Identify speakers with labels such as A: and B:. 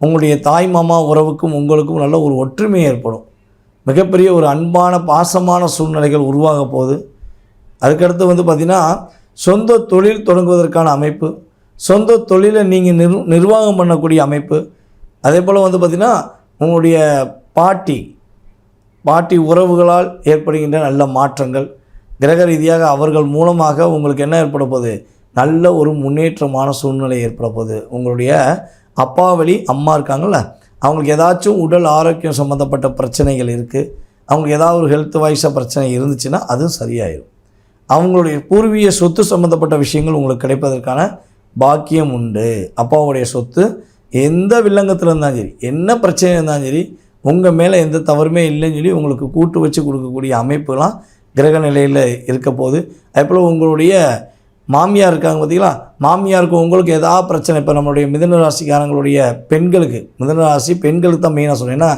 A: உங்களுடைய தாய் மாமா உறவுக்கும் உங்களுக்கும் நல்ல ஒரு ஒற்றுமை ஏற்படும். மிகப்பெரிய ஒரு அன்பான பாசமான சூழ்நிலைகள் உருவாக போகுது. அதுக்கடுத்து பார்த்திங்கன்னா சொந்த தொழில் தொடங்குவதற்கான அமைப்பு, சொந்த தொழிலை நீங்கள் நிர்வாகம் பண்ணக்கூடிய அமைப்பு, அதே போல் பார்த்திங்கன்னா உங்களுடைய பாட்டி உறவுகளால் ஏற்படுகின்ற நல்ல மாற்றங்கள், கிரக ரீதியாக அவர்கள் மூலமாக உங்களுக்கு என்ன ஏற்பட போகுது, நல்ல ஒரு முன்னேற்றமான சூழ்நிலை ஏற்பட போகுது. உங்களுடைய அப்பா வழி அம்மா இருக்காங்கள்ல, அவங்களுக்கு ஏதாச்சும் உடல் ஆரோக்கியம் சம்மந்தப்பட்ட பிரச்சனைகள் இருக்குது, அவங்களுக்கு ஏதாவது ஒரு ஹெல்த் வைஸாக பிரச்சனை இருந்துச்சுன்னா அதுவும் சரியாயிடும். அவங்களுடைய பூர்வீக சொத்து சம்மந்தப்பட்ட விஷயங்கள் உங்களுக்கு கிடைப்பதற்கான பாக்கியம் உண்டு. அப்பாவுடைய சொத்து எந்த வில்லங்கத்தில் இருந்தாலும் சரி, என்ன பிரச்சனை இருந்தாலும் சரி, உங்கள் மேலே எந்த தவறுமே இல்லைன்னு சொல்லி உங்களுக்கு கூட்டு வச்சு கொடுக்கக்கூடிய அமைப்புலாம் கிரக நிலையில் இருக்க போகுது. அதேபோல் உங்களுடைய மாமியார் இருக்காங்க பார்த்திங்களா, மாமியாருக்கு உங்களுக்கு ஏதாவது பிரச்சனை, இப்போ நம்மளுடைய மிதுன ராசிக்காரங்களுடைய பெண்களுக்கு, மிதுன ராசி பெண்களுக்கு தான் மெயினாக சொல்கிறேன். ஏன்னா